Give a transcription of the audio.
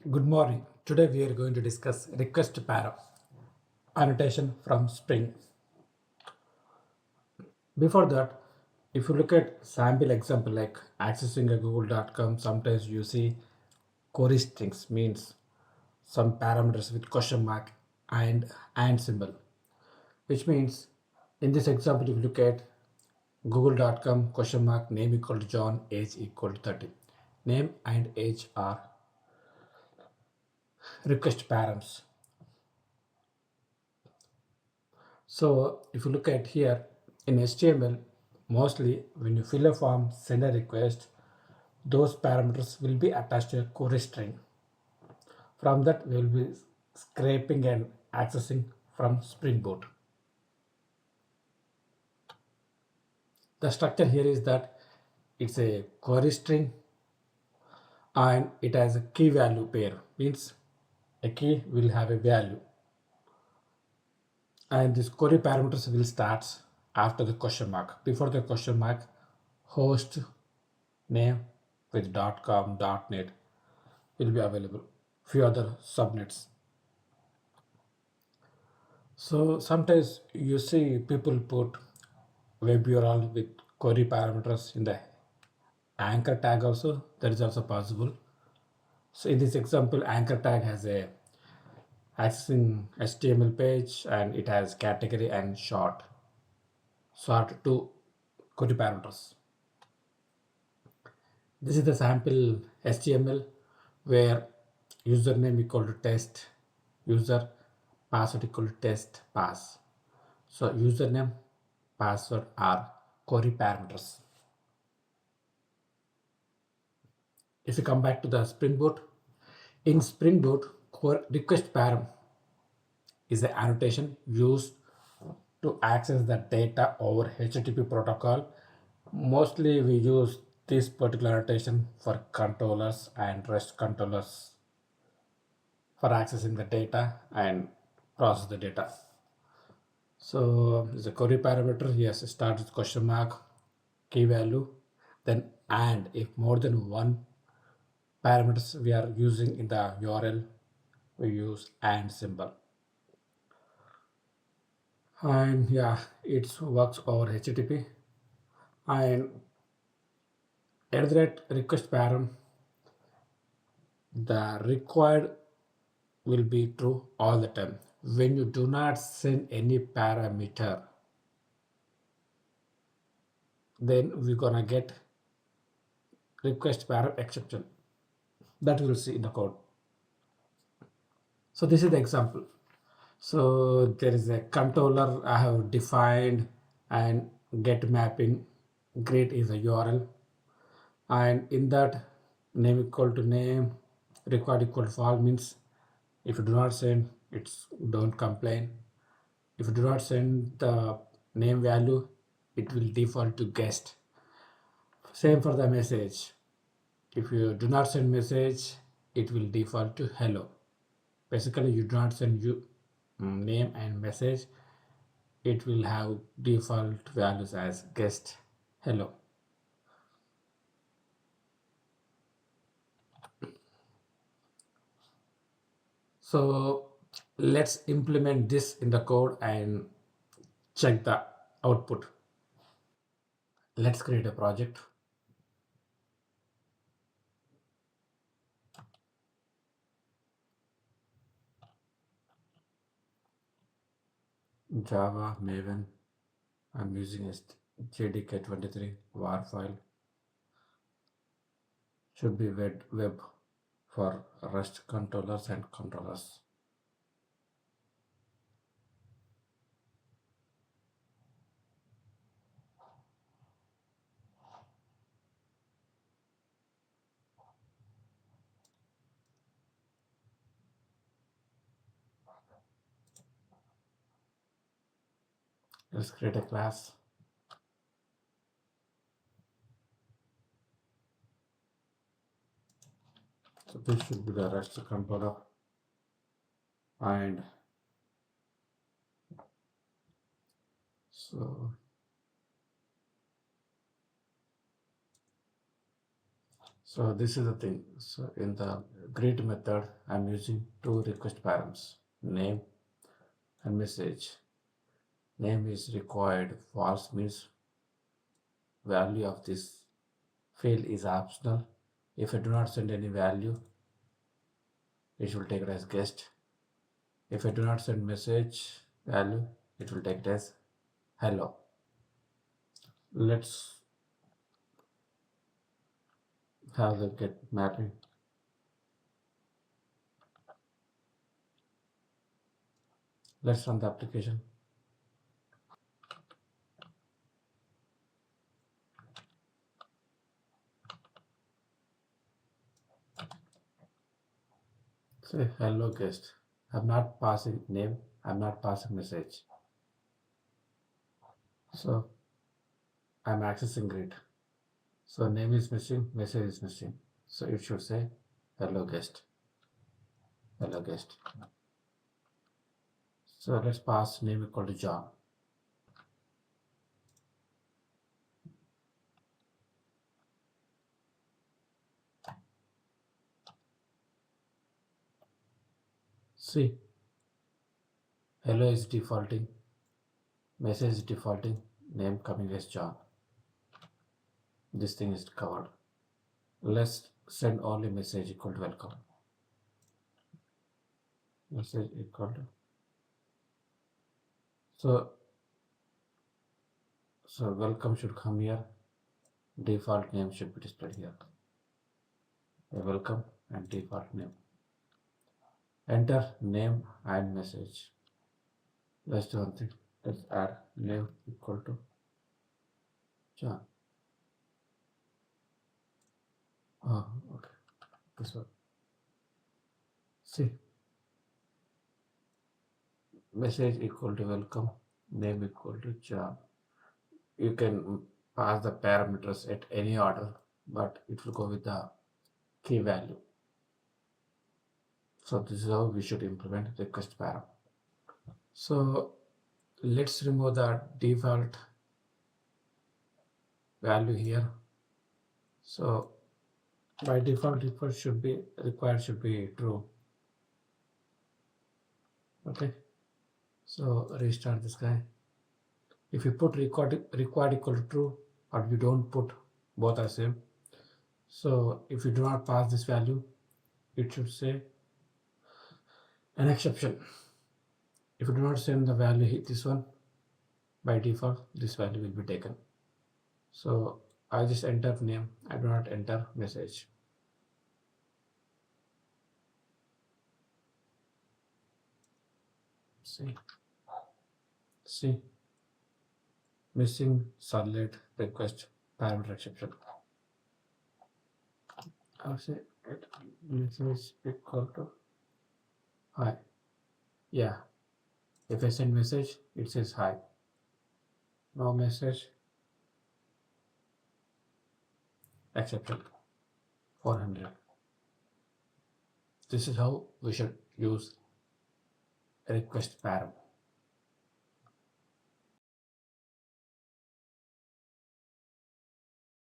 Good morning. Today we are going to discuss RequestParam annotation from Spring. Before that, if you look at sample example like accessing a google.com, sometimes you see query strings means some parameters with question mark and symbol, which means in this example if you look at google.com question mark name equal to John, age equal to 30. Name and age are request params. So if you look at here in HTML, mostly when you fill a form, send a request, those parameters will be attached to a query string. From that, we will be scraping and accessing from Spring Boot. The structure here is that it's a query string and it has a key value pair, means a key will have a value, and this query parameters will start after the question mark. Before the question mark, host name with .com, .net will be available. Few other subnets. So sometimes you see people put web URL with query parameters in the anchor tag also. That is also possible. So in this example, anchor tag has a accessing HTML page and it has category and sort to query parameters. This is the sample HTML where username equal to test user, password equal to test pass. So username, password are query parameters. If you come back to the Spring Boot, in Spring Boot, request param is an annotation used to access the data over HTTP protocol. Mostly we use this particular annotation for controllers and REST controllers for accessing the data and process the data. So the query parameter, yes, start with question mark, key value, then and if more than one parameters we are using in the URL, we use and symbol. And yeah, it works over HTTP. And at that request param, the required will be true all the time. When you do not send any parameter, then we're gonna get request param exception. That we'll see in the code. So this is the example. So there is a controller I have defined and get mapping. Greet is a URL, and in that name equal to name, required equal to false means if you do not send, it's don't complain. If you do not send the name value, it will default to guest. Same for the message. If you do not send message, it will default to hello. Basically, you do not send you name and message, it will have default values as guest hello. So let's implement this in the code and check the output. Let's create a project. Java, Maven. I'm using JDK23 var file. Should be web for REST controllers and controllers. Let's create a class. So this should be the REST controller, and So this is the thing. So in the greet method, I'm using two request params, name and message. Name is required, false means value of this field is optional. If I do not send any value, it will take it as guest. If I do not send message value, it will take it as hello. Let's have the get mapping. Let's run the application. Say hello guest. I'm not passing name, I'm not passing message. So I'm accessing grid. So name is missing, message is missing. So it should say hello guest. Hello guest. So let's pass name equal to John. See, hello is defaulting, message is defaulting, name coming as John. This thing is covered. Let's send only message equal to welcome. Message equal to. So welcome should come here. Default name should be displayed here. Welcome and default name. Enter name and message. Let's do one thing. Let's add name equal to John. Oh, okay. This one. See. Message equal to welcome. Name equal to John. You can pass the parameters at any order, but it will go with the key value. So this is how we should implement request param. So let's remove the default value here. So by default required should be true. Okay. So restart this guy. If you put required equal to true, or you don't put, both are same. So if you do not pass this value, it should say an exception. If you do not send the value this one, by default this value will be taken. So I just enter name, I do not enter message. See, missing solid request parameter exception. I'll say it message equal to hi. Yeah, if I send message, it says hi. No message, exception 400. This is how we should use request param.